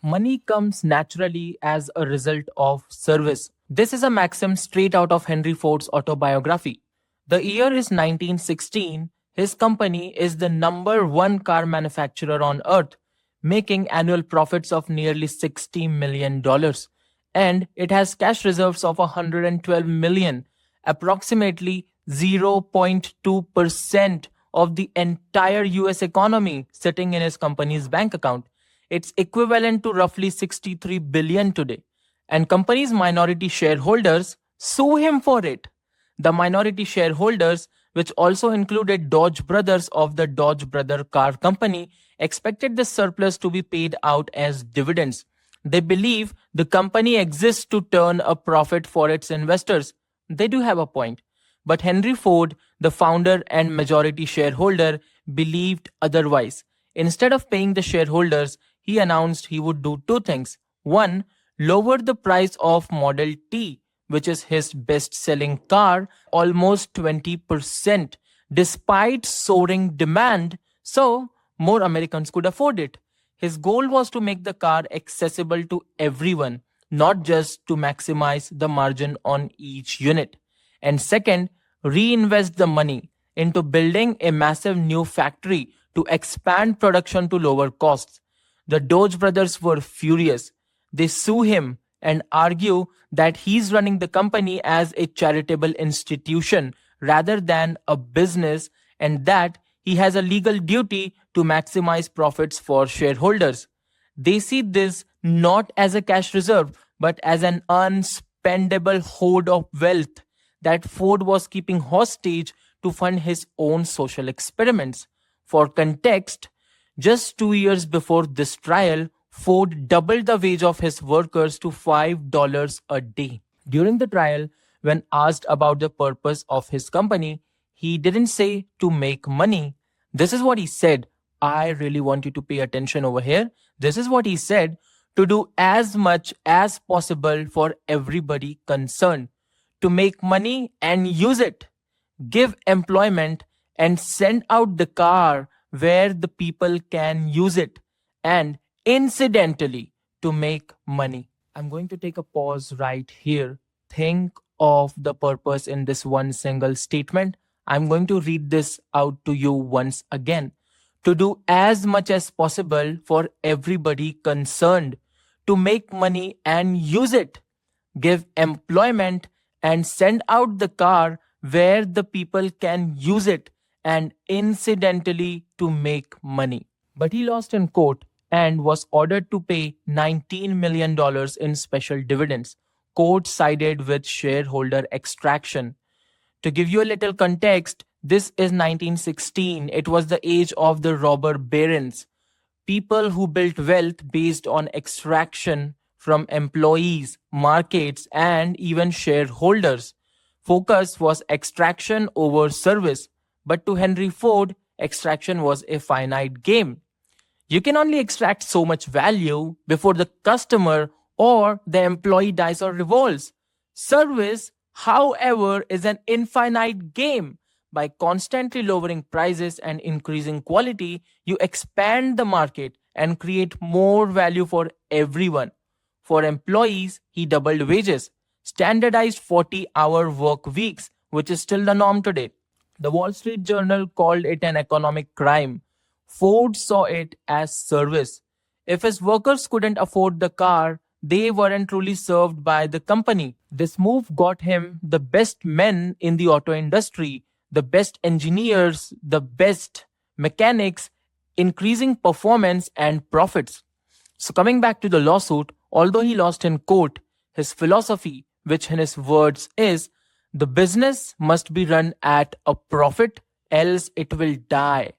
Money comes naturally as a result of service. This is a maxim straight out of Henry Ford's autobiography. The year is 1916. His company is the number one car manufacturer on earth, making annual profits of nearly $60 million. And it has cash reserves of 112 million, approximately 0.2% of the entire US economy sitting in his company's bank account. It's equivalent to roughly 63 billion today. And company's minority shareholders sue him for it. The minority shareholders, which also included Dodge Brothers of the Dodge Brother Car Company, expected the surplus to be paid out as dividends. They believe the company exists to turn a profit for its investors. They do have a point. But Henry Ford, the founder and majority shareholder, believed otherwise. Instead of paying the shareholders, he announced he would do two things. One, lower the price of Model T, which is his best-selling car, almost 20%, despite soaring demand, so more Americans could afford it. His goal was to make the car accessible to everyone, not just to maximize the margin on each unit. And second, reinvest the money into building a massive new factory to expand production to lower costs. The Dodge brothers were furious. They sue him and argue that he's running the company as a charitable institution rather than a business, and that he has a legal duty to maximize profits for shareholders. They see this not as a cash reserve, but as an unspendable hoard of wealth that Ford was keeping hostage to fund his own social experiments. For context, just 2 years before this trial, Ford doubled the wage of his workers to $5 a day. During the trial, when asked about the purpose of his company, he didn't say to make money. This is what he said. I really want you to pay attention over here. This is what he said: to do as much as possible for everybody concerned, to make money and use it, give employment and send out the car where the people can use it, and incidentally, to make money. I'm going to take a pause right here. Think of the purpose in this one single statement. I'm going to read this out to you once again. To do as much as possible for everybody concerned, to make money and use it, give employment and send out the car where the people can use it, and incidentally to make money. But he lost in court and was ordered to pay $19 million in special dividends. Court sided with shareholder extraction. To give you a little context, this is 1916. It was the age of the robber barons, people who built wealth based on extraction from employees, markets, and even shareholders. Focus was extraction over service, but to Henry Ford, extraction was a finite game. You can only extract so much value before the customer or the employee dies or revolts. Service, however, is an infinite game. By constantly lowering prices and increasing quality, you expand the market and create more value for everyone. For employees, he doubled wages, standardized 40-hour work weeks, which is still the norm today. The Wall Street Journal called it an economic crime. Ford saw it as service. If his workers couldn't afford the car, they weren't truly served by the company. This move got him the best men in the auto industry, the best engineers, the best mechanics, increasing performance and profits. So coming back to the lawsuit, although he lost in court, his philosophy, which in his words is, the business must be run at a profit, else it will die.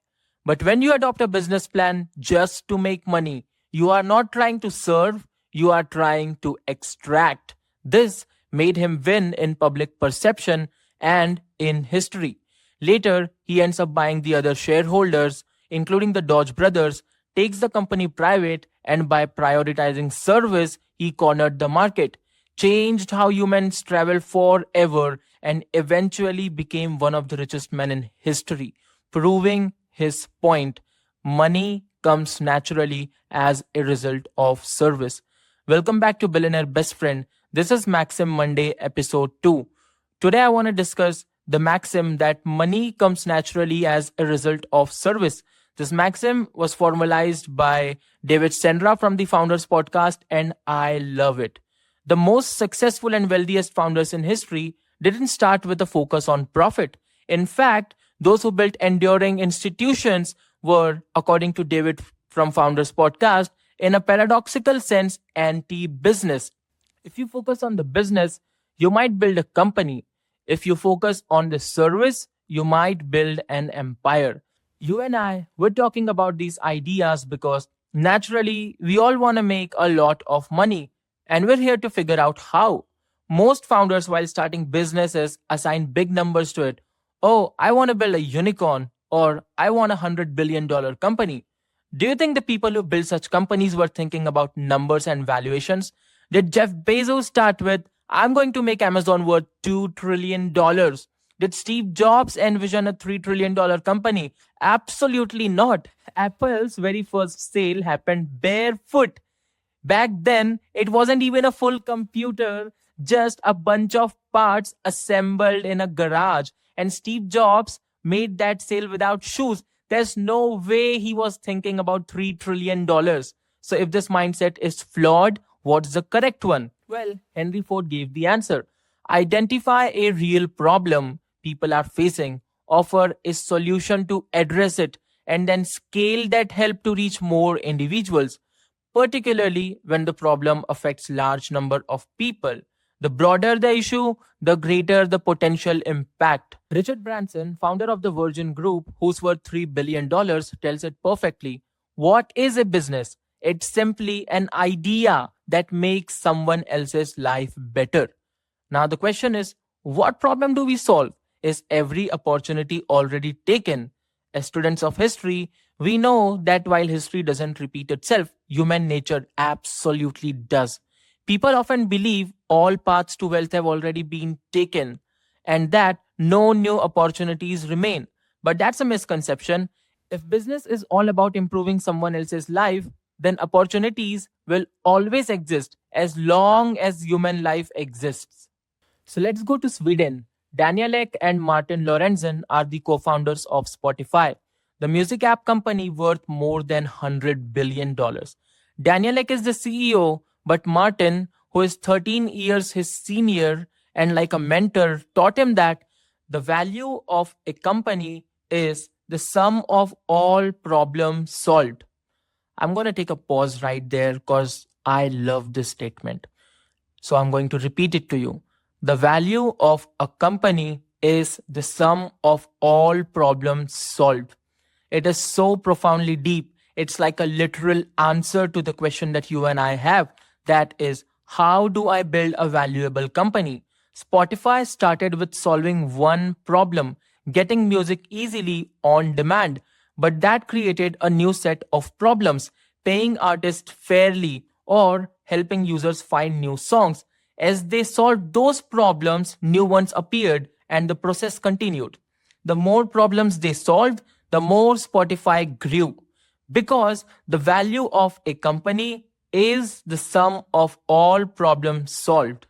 But when you adopt a business plan just to make money, you are not trying to serve, you are trying to extract. This made him win in public perception and in history. Later, he ends up buying the other shareholders, including the Dodge brothers, takes the company private, and by prioritizing service, he cornered the market, changed how humans travel forever, and eventually became one of the richest men in history, proving his point. Money comes naturally as a result of service. Welcome back to Billionaire Best Friend. This is Maxim Monday, episode 2. Today, I want to discuss the maxim that money comes naturally as a result of service. This maxim was formalized by David Sendra from the Founders Podcast, and I love it. The most successful and wealthiest founders in history didn't start with a focus on profit. In fact, those who built enduring institutions were, according to David from Founders Podcast, in a paradoxical sense, anti-business. If you focus on the business, you might build a company. If you focus on the service, you might build an empire. You and I, we're talking about these ideas because naturally, we all want to make a lot of money. And we're here to figure out how. Most founders, while starting businesses, assign big numbers to it. Oh, I want to build a unicorn, or I want $100 billion company. Do you think the people who build such companies were thinking about numbers and valuations? Did Jeff Bezos start with, I'm going to make Amazon worth $2 trillion? Did Steve Jobs envision a $3 trillion company? Absolutely not. Apple's very first sale happened barefoot. Back then, it wasn't even a full computer, just a bunch of parts assembled in a garage. And Steve Jobs made that sale without shoes. There's no way he was thinking about $3 trillion. So if this mindset is flawed, what's the correct one? Well, Henry Ford gave the answer. Identify a real problem people are facing, offer a solution to address it, and then scale that help to reach more individuals, particularly when the problem affects large number of people. The broader the issue, the greater the potential impact. Richard Branson, founder of the Virgin Group, who's worth $3 billion, tells it perfectly. What is a business? It's simply an idea that makes someone else's life better. Now the question is, what problem do we solve? Is every opportunity already taken? As students of history, we know that while history doesn't repeat itself, human nature absolutely does. People often believe all paths to wealth have already been taken and that no new opportunities remain. But that's a misconception. If business is all about improving someone else's life, then opportunities will always exist as long as human life exists. So let's go to Sweden. Daniel Ek and Martin Lorenzen are the co-founders of Spotify, the music app company worth more than $100 billion. Daniel Ek is the CEO, but Martin, who is 13 years his senior and like a mentor, taught him that the value of a company is the sum of all problems solved. I'm going to take a pause right there because I love this statement. So I'm going to repeat it to you. The value of a company is the sum of all problems solved. It is so profoundly deep. It's like a literal answer to the question that you and I have. That is, how do I build a valuable company? Spotify started with solving one problem, getting music easily on demand. But that created a new set of problems, paying artists fairly or helping users find new songs. As they solved those problems, new ones appeared and the process continued. The more problems they solved, the more Spotify grew. Because the value of a company is the sum of all problems solved.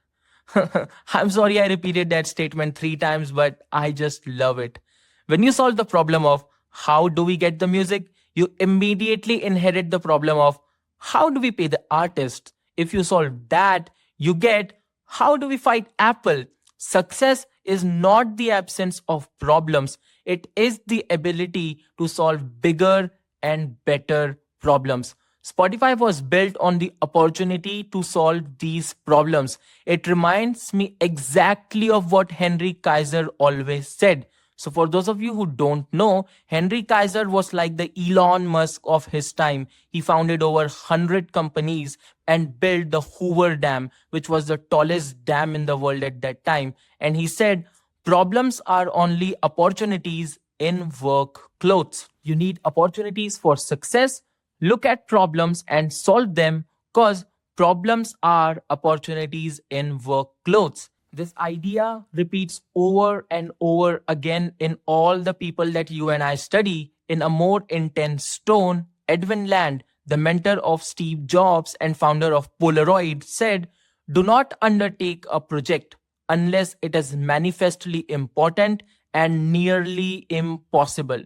I'm sorry I repeated that statement 3 times, but I just love it. When you solve the problem of how do we get the music, you immediately inherit the problem of how do we pay the artist. If you solve that, you get how do we fight Apple. Success is not the absence of problems. It is the ability to solve bigger and better problems. Spotify was built on the opportunity to solve these problems. It reminds me exactly of what Henry Kaiser always said. So for those of you who don't know, Henry Kaiser was like the Elon Musk of his time. He founded over 100 companies and built the Hoover Dam, which was the tallest dam in the world at that time. And he said, problems are only opportunities in work clothes. You need opportunities for success. Look at problems and solve them because problems are opportunities in work clothes. This idea repeats over and over again in all the people that you and I study in a more intense tone Edwin Land, the mentor of Steve Jobs and founder of Polaroid, said, "Do not undertake a project unless it is manifestly important and nearly impossible.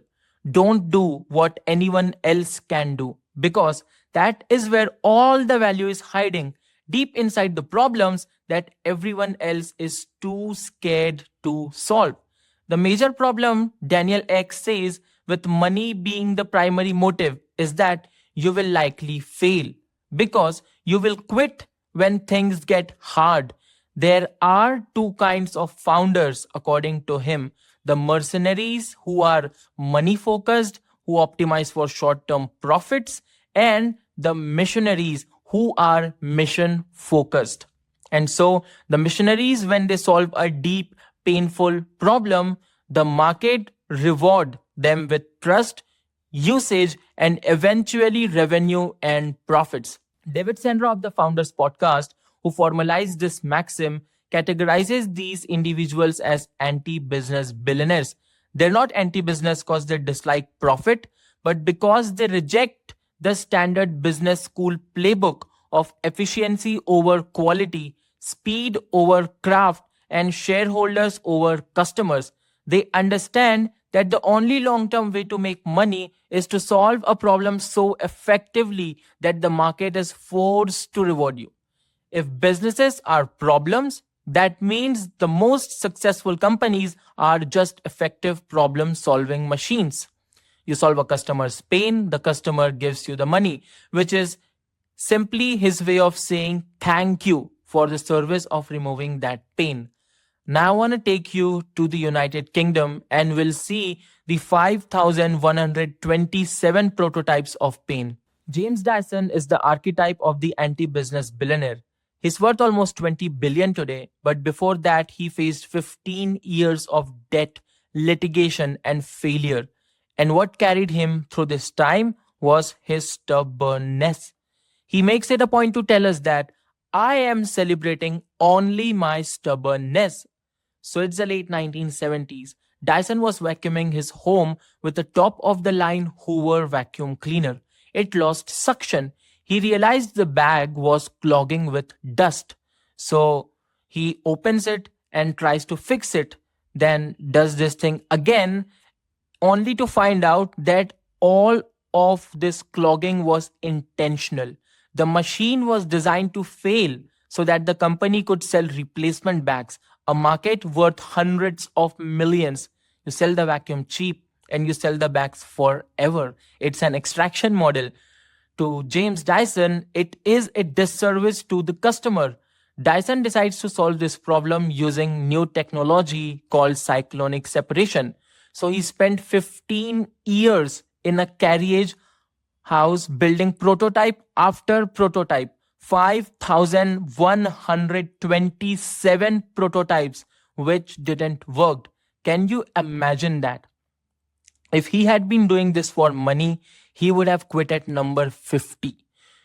Don't do what anyone else can do, because that is where all the value is hiding, deep inside the problems that everyone else is too scared to solve." The major problem, Daniel X says, with money being the primary motive is that you will likely fail because you will quit when things get hard. There are two kinds of founders, according to him: the mercenaries who are money focused, who optimize for short term profits, and the missionaries who are mission focused. And so, the missionaries, when they solve a deep, painful problem, the market reward them with trust, usage, and eventually revenue and profits. David Sandra of the Founders Podcast, who formalized this maxim, categorizes these individuals as anti-business billionaires. They're not anti-business because they dislike profit, but because they reject the standard business school playbook of efficiency over quality, speed over craft, and shareholders over customers. They understand that the only long-term way to make money is to solve a problem so effectively that the market is forced to reward you. If businesses are problems, that means the most successful companies are just effective problem-solving machines. You solve a customer's pain, the customer gives you the money, which is simply his way of saying thank you for the service of removing that pain. Now I want to take you to the United Kingdom and we'll see the 5,127 prototypes of pain. James Dyson is the archetype of the anti-business billionaire. He's worth almost 20 billion today, but before that he faced 15 years of debt, litigation, and failure. And what carried him through this time was his stubbornness. He makes it a point to tell us that I am celebrating only my stubbornness. So it's the late 1970s. Dyson was vacuuming his home with a top-of-the-line Hoover vacuum cleaner. It lost suction. He realized the bag was clogging with dust. So he opens it and tries to fix it, then does this thing again, only to find out that all of this clogging was intentional. The machine was designed to fail so that the company could sell replacement bags, a market worth hundreds of millions. You sell the vacuum cheap and you sell the bags forever. It's an extraction model. To James Dyson, it is a disservice to the customer. Dyson decides to solve this problem using new technology called cyclonic separation. So he spent 15 years in a carriage house building prototype after prototype. 5,127 prototypes which didn't work. Can you imagine that? If he had been doing this for money, he would have quit at number 50.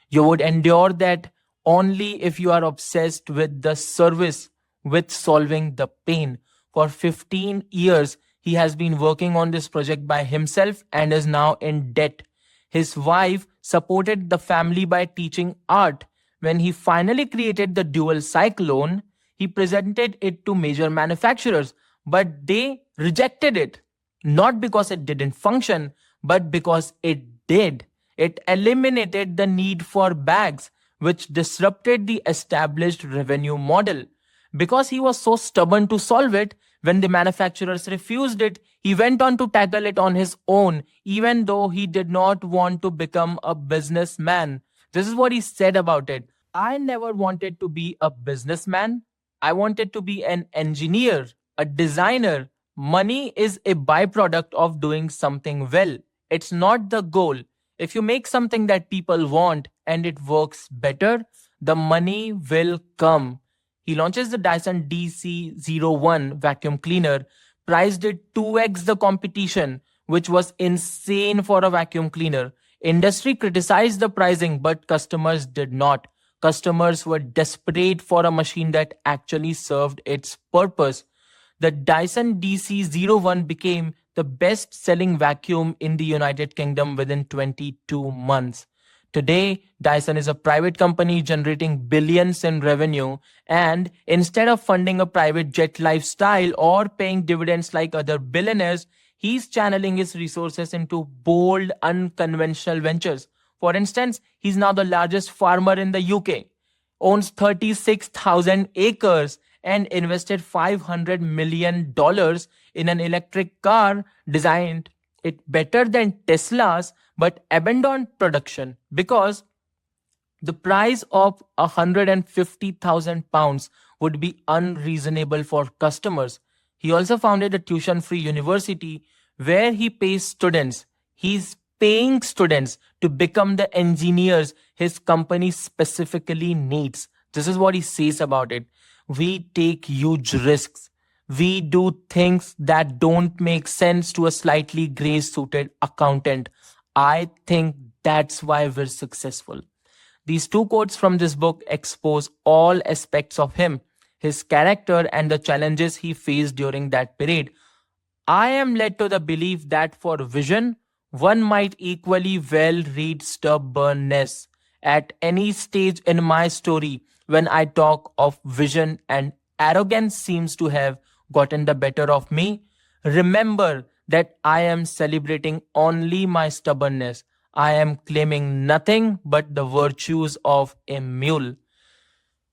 You would endure that only if you are obsessed with the service, with solving the pain. For 15 years, he has been working on this project by himself and is now in debt. His wife supported the family by teaching art. When he finally created the dual cyclone, he presented it to major manufacturers, but they rejected it. Not because it didn't function, but because it did. It eliminated the need for bags, which disrupted the established revenue model. Because he was so stubborn to solve it, when the manufacturers refused it, he went on to tackle it on his own, even though he did not want to become a businessman. This is what he said about it. I never wanted to be a businessman. I wanted to be an engineer, a designer. Money is a byproduct of doing something well. It's not the goal. If you make something that people want and it works better, the money will come. He launches the Dyson DC01 vacuum cleaner, priced it 2x the competition, which was insane for a vacuum cleaner. Industry criticized the pricing, but customers did not. Customers were desperate for a machine that actually served its purpose. The Dyson DC01 became the best selling vacuum in the United Kingdom within 22 months. Today, Dyson is a private company generating billions in revenue, and instead of funding a private jet lifestyle or paying dividends like other billionaires, he's channeling his resources into bold, unconventional ventures. For instance, he's now the largest farmer in the UK, owns 36,000 acres, and invested $500 million in an electric car designed it better than Tesla's but abandoned production because the price of £150,000 would be unreasonable for customers. He also founded a tuition free university where he pays students. He's paying students to become the engineers his company specifically needs. This is what he says about it. We take huge risks. We do things that don't make sense to a slightly gray suited accountant. I think that's why we're successful. These two quotes from this book expose all aspects of him, his character, and the challenges he faced during that period. I am led to the belief that for vision, one might equally well read stubbornness. At any stage in my story, when I talk of vision and arrogance seems to have gotten the better of me, remember that I am celebrating only my stubbornness. I am claiming nothing but the virtues of a mule.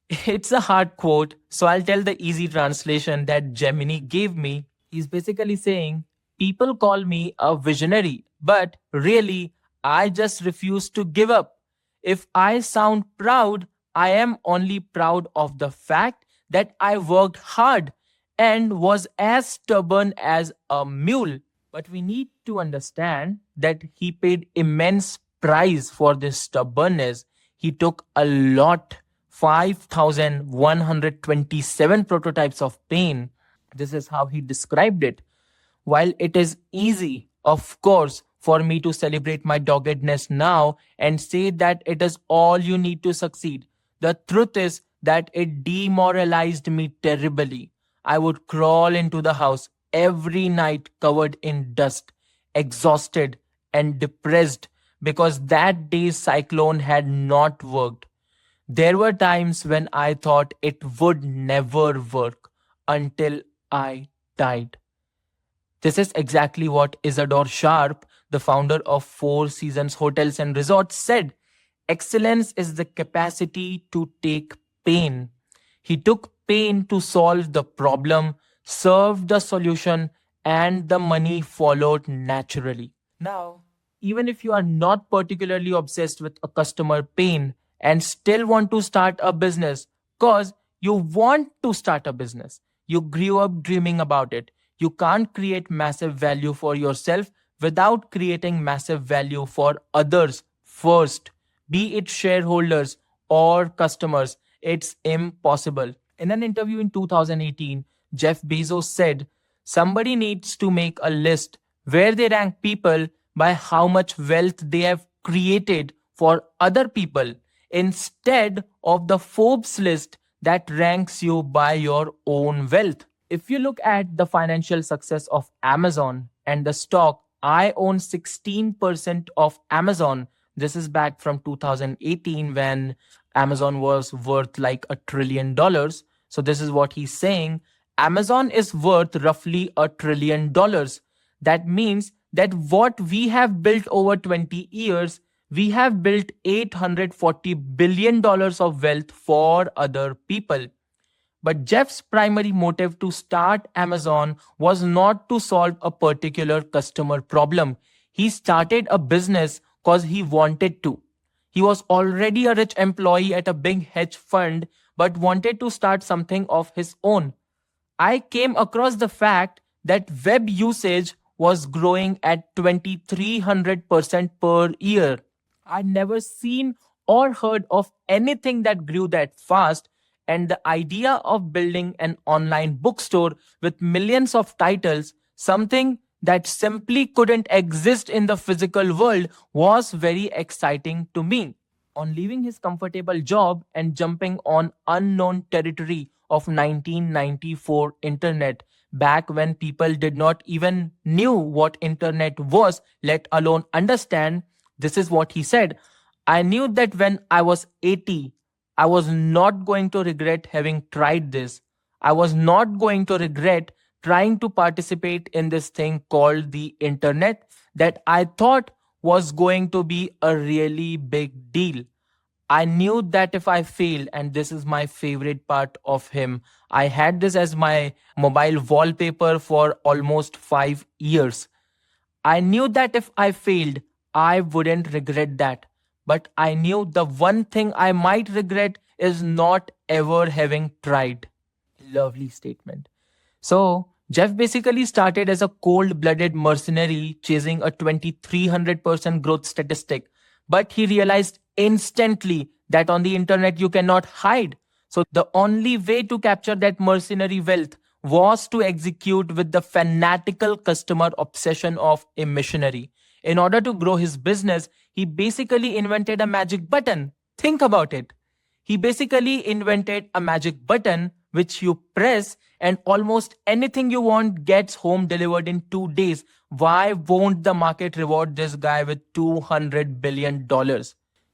It's a hard quote, so I'll tell the easy translation that Gemini gave me. He's basically saying, people call me a visionary, but really, I just refuse to give up. If I sound proud, I am only proud of the fact that I worked hard and was as stubborn as a mule. But we need to understand that he paid immense price for this stubbornness. He took a lot, 5,127 prototypes of pain. This is how he described it. While it is easy, of course, for me to celebrate my doggedness now and say that it is all you need to succeed, the truth is that it demoralized me terribly. I would crawl into the house every night covered in dust, exhausted and depressed because that day's cyclone had not worked. There were times when I thought it would never work until I died. This is exactly what Isadore Sharp, the founder of Four Seasons Hotels and Resorts, said. Excellence is the capacity to take pain. He took pain to solve the problem, served the solution, and the money followed naturally. Now, even if you are not particularly obsessed with a customer pain and still want to start a business, cause you want to start a business, you grew up dreaming about it, you can't create massive value for yourself without creating massive value for others first, be it shareholders or customers. It's impossible. In an interview in 2018, Jeff Bezos said, somebody needs to make a list where they rank people by how much wealth they have created for other people instead of the Forbes list that ranks you by your own wealth. If you look at the financial success of Amazon and the stock, I own 16% of Amazon. This is back from 2018 when Amazon was worth like $1 trillion. So this is what he's saying. Amazon is worth roughly $1 trillion. That means that what we have built over 20 years, we have built $840 billion of wealth for other people. But Jeff's primary motive to start Amazon was not to solve a particular customer problem. He started a business because he wanted to. He was already a rich employee at a big hedge fund, but wanted to start something of his own. I came across the fact that web usage was growing at 2300% per year. I'd never seen or heard of anything that grew that fast, and the idea of building an online bookstore with millions of titles, something that simply couldn't exist in the physical world, was very exciting to me. On leaving his comfortable job and jumping on unknown territory of 1994 internet, back when people did not even knew what internet was, let alone understand. This is what he said. I knew that when I was 80, I was not going to regret having tried this. I was not going to regret trying to participate in this thing called the internet that I thought was going to be a really big deal. I knew that if I failed, and this is my favorite part of him, I had this as my mobile wallpaper for almost 5 years. I knew that if I failed, I wouldn't regret that. But I knew the one thing I might regret is not ever having tried. Lovely statement. So, Jeff basically started as a cold blooded mercenary chasing a 2300% growth statistic. But he realized instantly that on the internet you cannot hide. So, the only way to capture that mercenary wealth was to execute with the fanatical customer obsession of a missionary. In order to grow his business, he basically invented a magic button. Think about it. He basically invented a magic button which you press and almost anything you want gets home delivered in 2 days. Why won't the market reward this guy with $200 billion?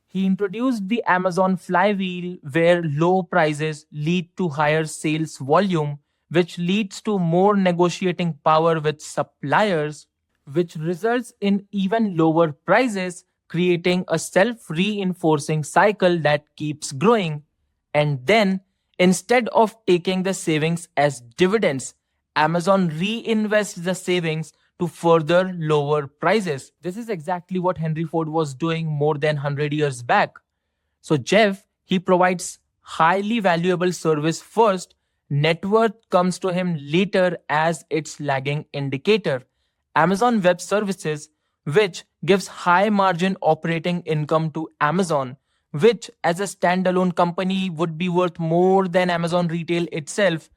He introduced the Amazon flywheel where low prices lead to higher sales volume, which leads to more negotiating power with suppliers, which results in even lower prices, creating a self reinforcing cycle that keeps growing. And then, instead of taking the savings as dividends, Amazon reinvests the savings to further lower prices. This is exactly what Henry Ford was doing more than 100 years back. So Jeff, he provides highly valuable service first. Net worth comes to him later as its lagging indicator. Amazon Web Services, which gives high margin operating income to Amazon, which as a standalone company would be worth more than Amazon retail itself,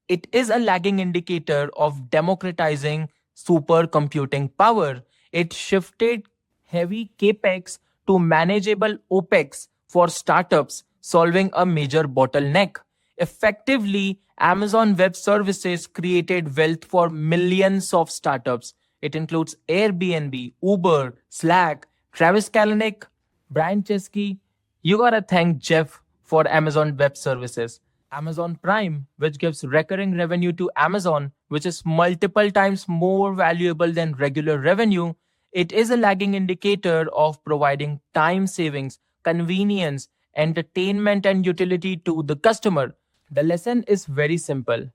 it is a lagging indicator of democratizing supercomputing power. It shifted heavy capex to manageable opex for startups, solving a major bottleneck. Effectively, Amazon Web Services created wealth for millions of startups. It includes Airbnb, Uber, Slack, Travis Kalanick, Brian Chesky. You gotta thank Jeff for Amazon Web Services. Amazon Prime, which gives recurring revenue to Amazon, which is multiple times more valuable than regular revenue. It is a lagging indicator of providing time savings, convenience, entertainment, and utility to the customer. The lesson is very simple.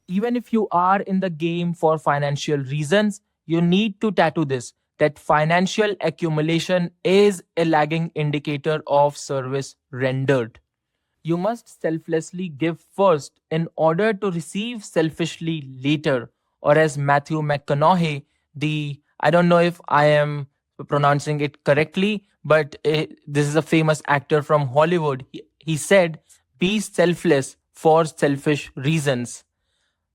Even if you are in the game for financial reasons, you need to tattoo this that financial accumulation is a lagging indicator of service rendered. You must selflessly give first in order to receive selfishly later. Or as Matthew McConaughey, I don't know if I am pronouncing it correctly, but this is a famous actor from Hollywood. He said, be selfless for selfish reasons.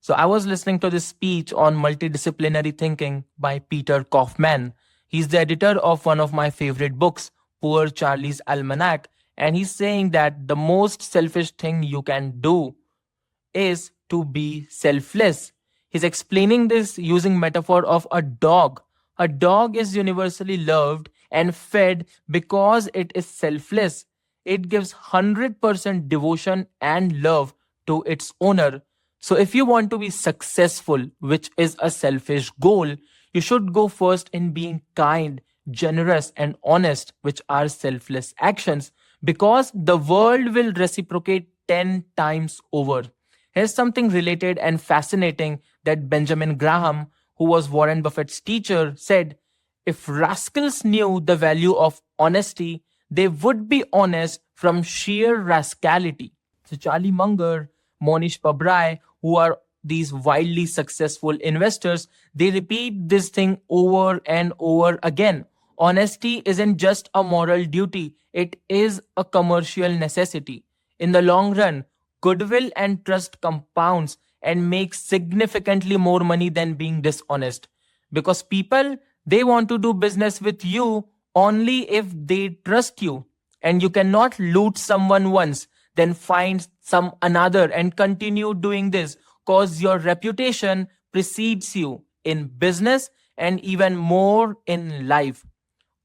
So I was listening to this speech on multidisciplinary thinking by Peter Kaufman. He's the editor of one of my favorite books, Poor Charlie's Almanac, and he's saying that the most selfish thing you can do is to be selfless. He's explaining this using metaphor of a dog. A dog is universally loved and fed because it is selfless. It gives 100% devotion and love to its owner. So if you want to be successful, which is a selfish goal, you should go first in being kind, generous, and honest, which are selfless actions, because the world will reciprocate 10 times over. Here's something related and fascinating that Benjamin Graham, who was Warren Buffett's teacher, said, if rascals knew the value of honesty, they would be honest from sheer rascality. So Charlie Munger, Monish Pabrai, who are these wildly successful investors, they repeat this thing over and over again. Honesty isn't just a moral duty, it is a commercial necessity. In the long run, goodwill and trust compounds and make significantly more money than being dishonest. Because people, they want to do business with you only if they trust you. And you cannot loot someone once, then find some another and continue doing this cause your reputation precedes you in business and even more in life.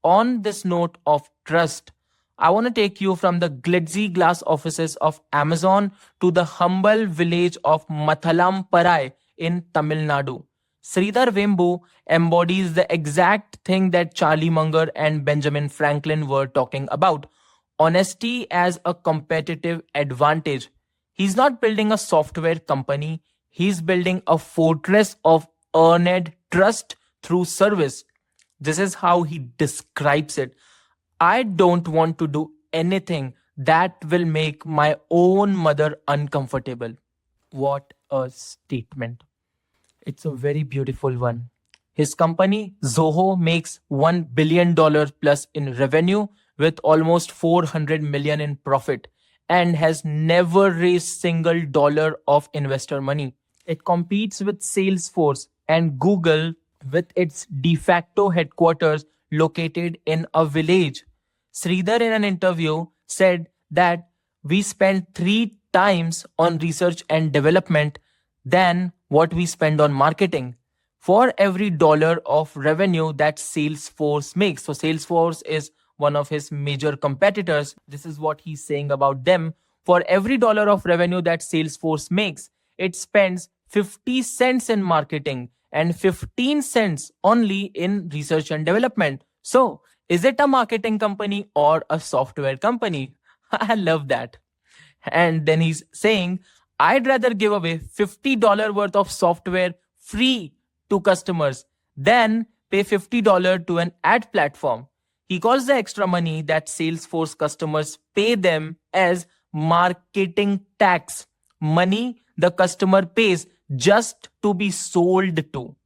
On this note of trust, I want to take you from the glitzy glass offices of Amazon to the humble village of Mathalamparai in Tamil Nadu. Sridhar Vembu embodies the exact thing that Charlie Munger and Benjamin Franklin were talking about: honesty as a competitive advantage. He's not building a software company, he's building a fortress of earned trust through service. This is how he describes it. I don't want to do anything that will make my own mother uncomfortable. What a statement. It's a very beautiful one. His company, Zoho, makes $1 billion plus in revenue with almost 400 million in profit and has never raised single dollar of investor money. It competes with Salesforce and Google with its de facto headquarters located in a village. Sridhar, in an interview, said that we spend 3 times on research and development than what we spend on marketing for every dollar of revenue that Salesforce makes. So, Salesforce is one of his major competitors. This is what he's saying about them. For every dollar of revenue that Salesforce makes, it spends 50 cents in marketing and 15 cents only in research and development. So, is it a marketing company or a software company? I love that. And then he's saying, I'd rather give away $50 worth of software free to customers than pay $50 to an ad platform. He calls the extra money that Salesforce customers pay them as marketing tax, money the customer pays just to be sold to.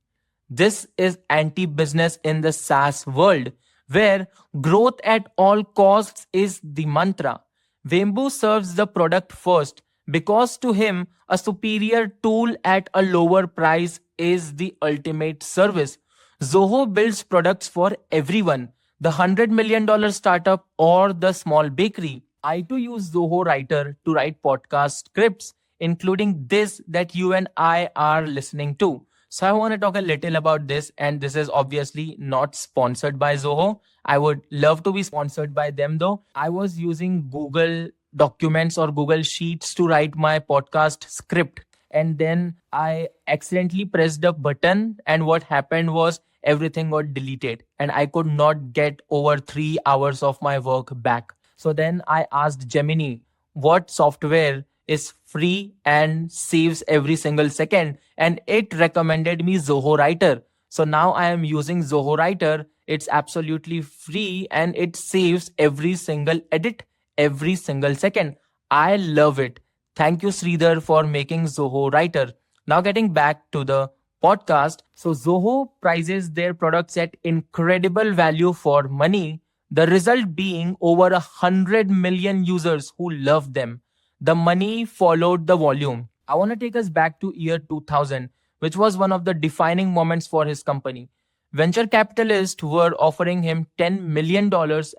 This is anti-business in the SaaS world, where growth at all costs is the mantra. Vembu serves the product first because to him, a superior tool at a lower price is the ultimate service. Zoho builds products for everyone, the $100 million startup or the small bakery. I too use Zoho Writer to write podcast scripts, including this that you and I are listening to. So I want to talk a little about this, and this is obviously not sponsored by Zoho. I would love to be sponsored by them though. I was using Google Documents or Google Sheets to write my podcast script, and then I accidentally pressed a button, and what happened was everything got deleted and I could not get over 3 hours of my work back. So then I asked Gemini what software is free and saves every single second, and it recommended me Zoho Writer. So now I am using Zoho Writer. It's absolutely free and it saves every single edit, every single second. I love it. Thank you, Sridhar, for making Zoho Writer. Now getting back to the podcast. So Zoho prices their products at incredible value for money, the result being over 100 million users who love them. The money followed the volume. I want to take us back to year 2000, which was one of the defining moments for his company. Venture capitalists were offering him $10 million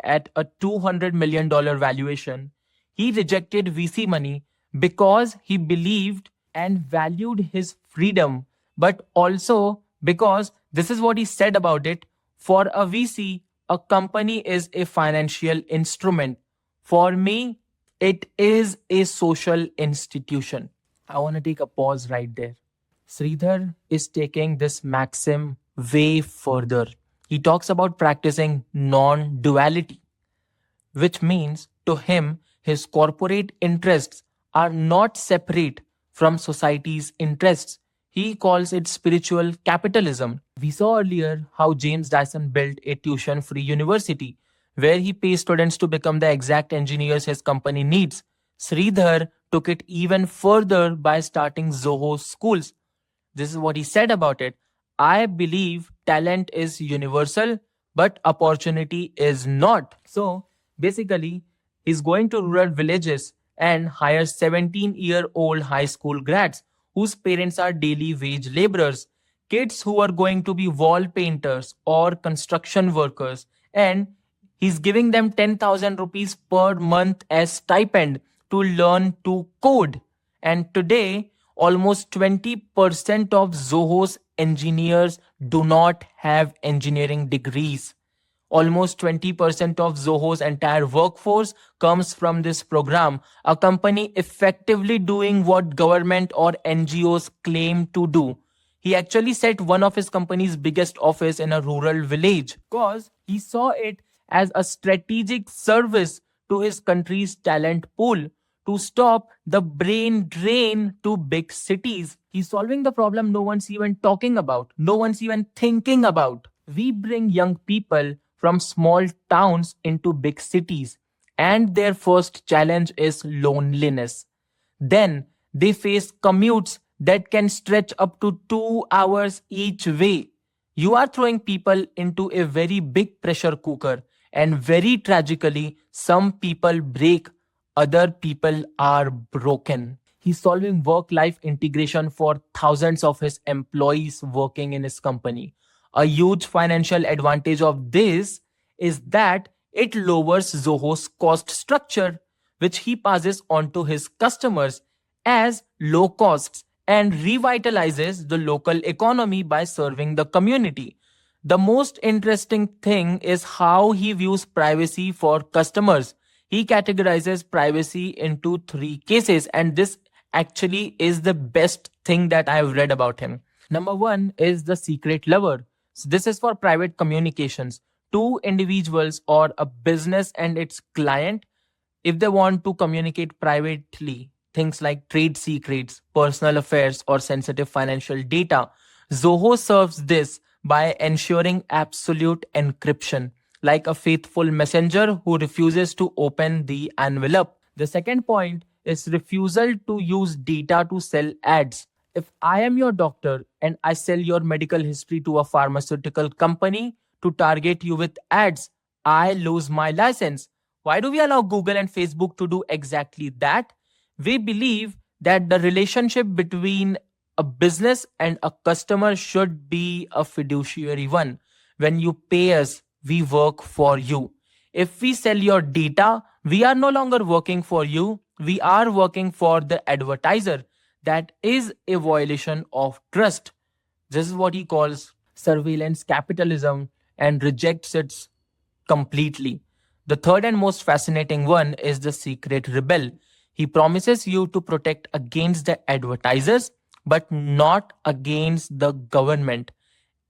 at a $200 million valuation. He rejected VC money because he believed and valued his freedom, but also because this is what he said about it: for a VC, a company is a financial instrument. For me, it is a social institution. I want to take a pause right there. Sridhar is taking this maxim way further. He talks about practicing non-duality, which means to him, his corporate interests are not separate from society's interests. He calls it spiritual capitalism. We saw earlier how James Dyson built a tuition-free university where he pays students to become the exact engineers his company needs. Sridhar took it even further by starting Zoho Schools. This is what he said about it. I believe talent is universal, but opportunity is not. So basically, he's going to rural villages and hire 17-year-old high school grads whose parents are daily wage laborers, kids who are going to be wall painters or construction workers, and he's giving them 10,000 rupees per month as stipend to learn to code. And today, Almost 20% of Zoho's engineers do not have engineering degrees. Almost 20% of Zoho's entire workforce comes from this program, a company effectively doing what government or NGOs claim to do. He actually set one of his company's biggest office in a rural village because he saw it as a strategic service to his country's talent pool to stop the brain drain to big cities. He's solving the problem no one's even talking about, no one's even thinking about. We bring young people from small towns into big cities, and their first challenge is loneliness. Then they face commutes that can stretch up to 2 hours each way. You are throwing people into a very big pressure cooker, and very tragically, some people break, other people are broken. He's solving work life integration for thousands of his employees working in his company. A huge financial advantage of this is that it lowers Zoho's cost structure, which he passes on to his customers as low costs and revitalizes the local economy by serving the community. The most interesting thing is how he views privacy for customers. He categorizes privacy into three cases, and this actually is the best thing that I've read about him. Number one is the secret lover. So this is for private communications. Two individuals or a business and its client, if they want to communicate privately, things like trade secrets, personal affairs, or sensitive financial data, Zoho serves this by ensuring absolute encryption, like a faithful messenger who refuses to open the envelope. The second point is refusal to use data to sell ads. If I am your doctor and I sell your medical history to a pharmaceutical company to target you with ads, I lose my license. Why do we allow Google and Facebook to do exactly that? We believe that the relationship between a business and a customer should be a fiduciary one. When you pay us, we work for you. If we sell your data, we are no longer working for you, we are working for the advertiser. That is a violation of trust. This is what he calls surveillance capitalism and rejects it completely. The third and most fascinating one is the secret rebel. He promises you to protect against the advertisers, but not against the government.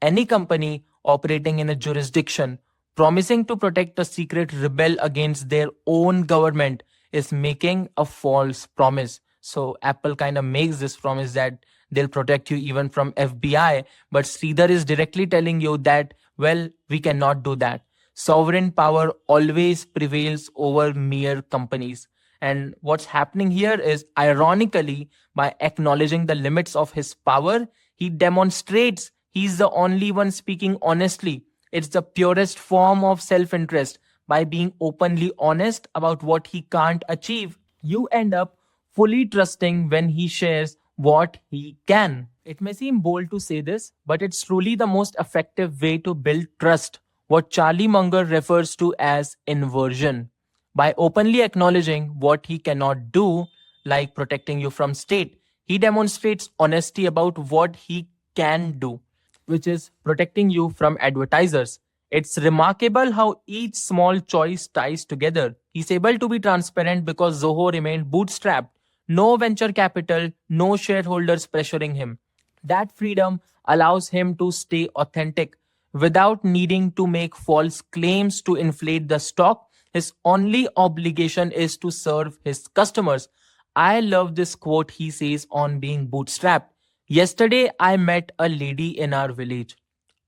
Any company operating in a jurisdiction promising to protect a secret rebel against their own government is making a false promise. So Apple kind of makes this promise that they'll protect you even from FBI, but Sridhar is directly telling you that, well, we cannot do that. Sovereign power always prevails over mere companies. And what's happening here is, ironically, by acknowledging the limits of his power, he demonstrates he's the only one speaking honestly. It's the purest form of self interest. By being openly honest about what he can't achieve, you end up fully trusting when he shares what he can. It may seem bold to say this, but it's truly the most effective way to build trust, what Charlie Munger refers to as inversion. By openly acknowledging what he cannot do, like protecting you from state, he demonstrates honesty about what he can do, which is protecting you from advertisers. It's remarkable how each small choice ties together. He's able to be transparent because Zoho remained bootstrapped. No venture capital, no shareholders pressuring him. That freedom allows him to stay authentic without needing to make false claims to inflate the stock. His only obligation is to serve his customers. I love this quote he says on being bootstrapped. Yesterday, I met a lady in our village.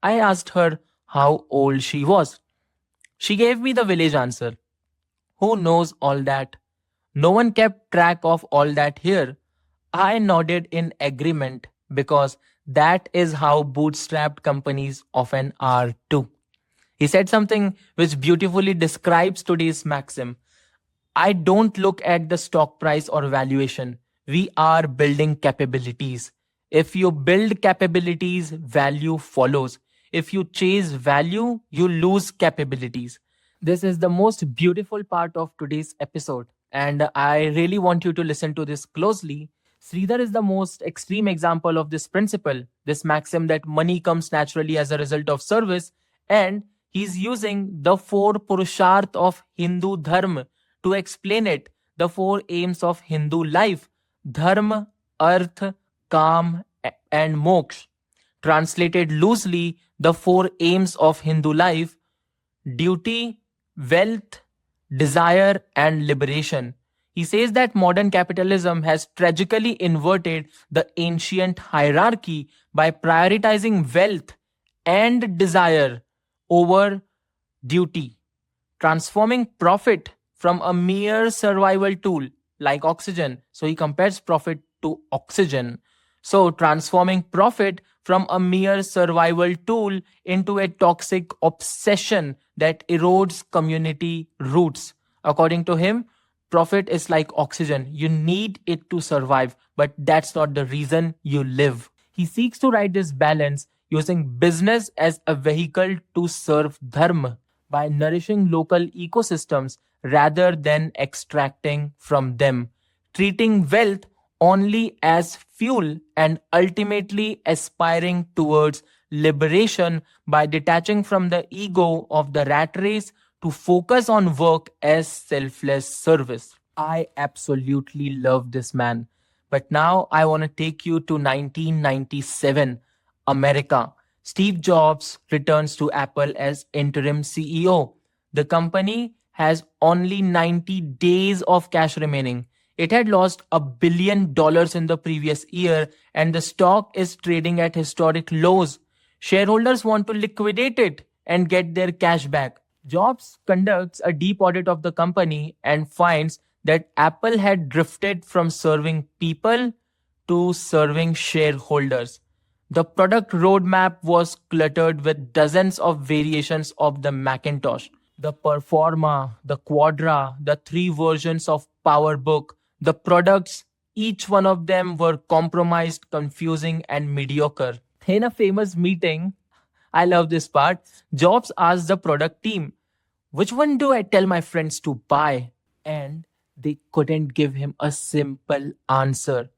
I asked her how old she was. She gave me the village answer. Who knows all that? No one kept track of all that here. I nodded in agreement because that is how bootstrapped companies often are too. He said something which beautifully describes today's maxim. I don't look at the stock price or valuation. We are building capabilities. If you build capabilities, value follows. If you chase value, you lose capabilities. This is the most beautiful part of today's episode, and I really want you to listen to this closely. Sridhar is the most extreme example of this principle, this maxim that money comes naturally as a result of service, and he's using the four purusharth of Hindu dharma to explain it, the four aims of Hindu life: dharma, arth, kam, and moksha. Translated loosely, the four aims of Hindu life: duty, wealth, desire, and liberation. He says that modern capitalism has tragically inverted the ancient hierarchy by prioritizing wealth and desire over duty, transforming profit from a mere survival tool like oxygen. So he compares profit to oxygen. So transforming profit from a mere survival tool into a toxic obsession that erodes community roots. According to him, profit is like oxygen. You need it to survive, but that's not the reason you live. He seeks to write this balance using business as a vehicle to serve dharma by nourishing local ecosystems rather than extracting from them, treating wealth only as fuel, and ultimately aspiring towards liberation by detaching from the ego of the rat race to focus on work as selfless service. I absolutely love this man. But now I want to take you to 1997, America. Steve Jobs returns to Apple as interim CEO. The company has only 90 days of cash remaining. It had lost $1 billion in the previous year, and the stock is trading at historic lows. Shareholders want to liquidate it and get their cash back. Jobs conducts a deep audit of the company and finds that Apple had drifted from serving people to serving shareholders. The product roadmap was cluttered with dozens of variations of the Macintosh: the Performa, the Quadra, the three versions of PowerBook. The products, each one of them, were compromised, confusing, and mediocre. In a famous meeting, I love this part, Jobs asked the product team, "Which one do I tell my friends to buy?" And they couldn't give him a simple answer.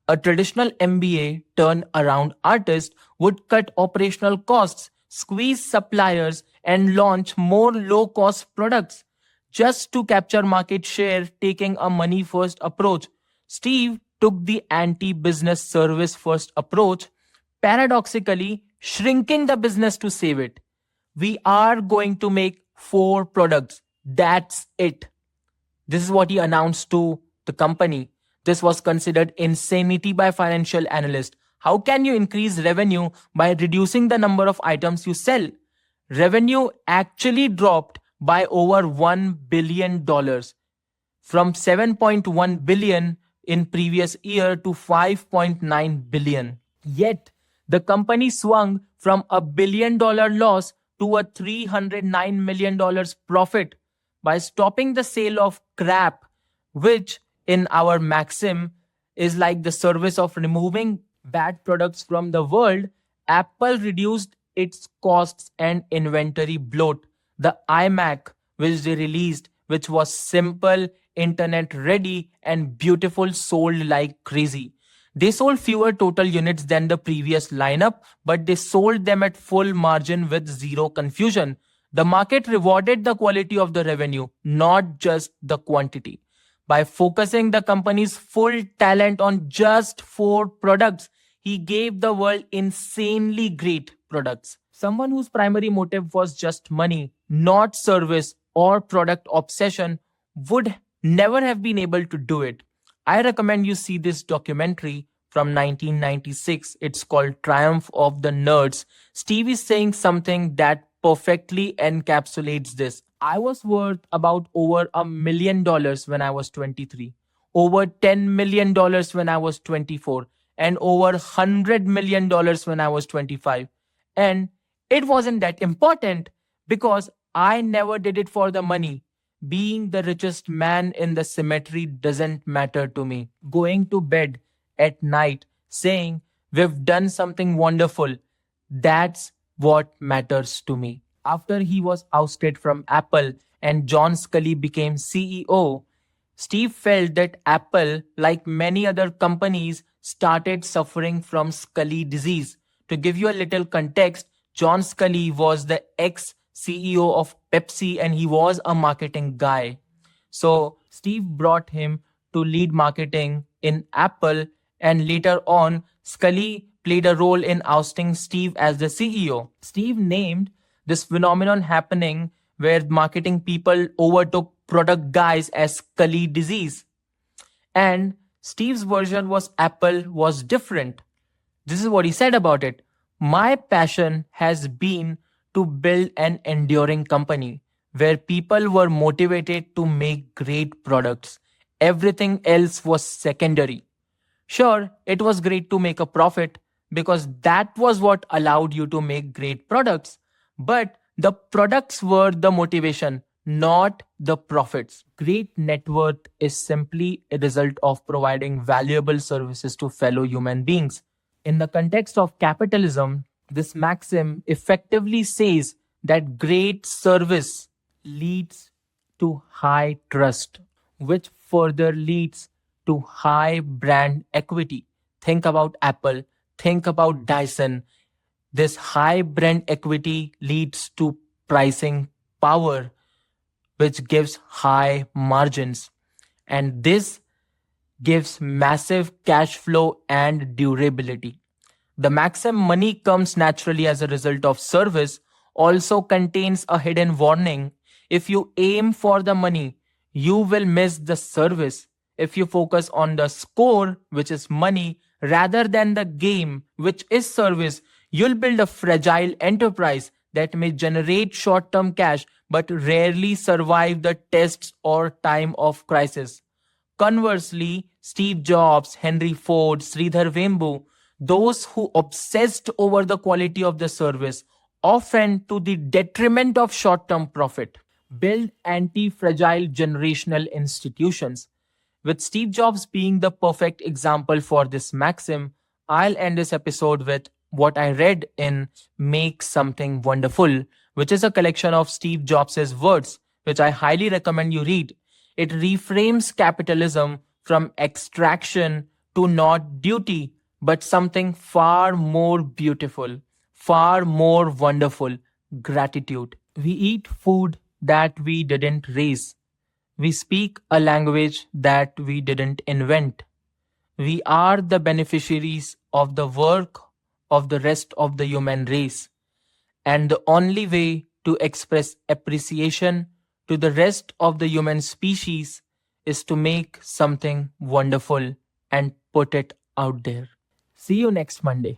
A traditional MBA turnaround artist would cut operational costs, squeeze suppliers, and launch more low cost products just to capture market share, taking a money first approach. Steve took the anti business service first approach, paradoxically shrinking the business to save it. We are going to make four products. That's it. This is what he announced to the company. This was considered insanity by financial analysts. How can you increase revenue by reducing the number of items you sell? Revenue actually dropped by over $1 billion from 7.1 billion in previous year to 5.9 billion. Yet the company swung from $1 billion loss to a $309 million profit by stopping the sale of crap, which in our maxim is like the service of removing bad products from the world. Apple reduced its costs and inventory bloat. The iMac, which they released, which was simple, internet ready, and beautiful, sold like crazy. They sold fewer total units than the previous lineup, but they sold them at full margin with zero confusion. The market rewarded the quality of the revenue, not just the quantity. By focusing the company's full talent on just four products, he gave the world insanely great products. Someone whose primary motive was just money, not service or product obsession, would never have been able to do it. I recommend you see this documentary from 1996. It's called Triumph of the Nerds. Steve is saying something that perfectly encapsulates this. I was worth about over $1 million when I was 23, over $10 million when I was 24, and over $100 million when I was 25. And it wasn't that important because I never did it for the money. Being the richest man in the cemetery doesn't matter to me. Going to bed at night saying, "We've done something wonderful," that's what matters to me. After he was ousted from Apple and John Scully became CEO, Steve felt that Apple, like many other companies, started suffering from Scully disease. To give you a little context, John Scully was the ex CEO of Pepsi and he was a marketing guy. So Steve brought him to lead marketing in Apple, and later on, Scully played a role in ousting Steve as the CEO. Steve named this phenomenon happening where marketing people overtook product guys as Scully disease. And Steve's version was Apple was different. This is what he said about it. My passion has been to build an enduring company where people were motivated to make great products. Everything else was secondary. Sure, it was great to make a profit because that was what allowed you to make great products. But the products were the motivation, not the profits. Great net worth is simply a result of providing valuable services to fellow human beings. In the context of capitalism, this maxim effectively says that great service leads to high trust, which further leads to high brand equity. Think about Apple, think about Dyson. This high brand equity leads to pricing power, which gives high margins. And this gives massive cash flow and durability. The maxim money comes naturally as a result of service also contains a hidden warning. If you aim for the money, you will miss the service. If you focus on the score, which is money, rather than the game, which is service, you'll build a fragile enterprise that may generate short term cash but rarely survive the tests or time of crisis. Conversely, Steve Jobs, Henry Ford, Sridhar Vembu, those who obsessed over the quality of the service, often to the detriment of short term profit, build anti fragile generational institutions. With Steve Jobs being the perfect example for this maxim, I'll end this episode with what I read in Make Something Wonderful, which is a collection of Steve Jobs' words, which I highly recommend you read. It reframes capitalism from extraction to not duty, but something far more beautiful, far more wonderful gratitude. We eat food that we didn't raise. We speak a language that we didn't invent. We are the beneficiaries of the work of the rest of the human race. And the only way to express appreciation to the rest of the human species is to make something wonderful and put it out there. See you next Monday.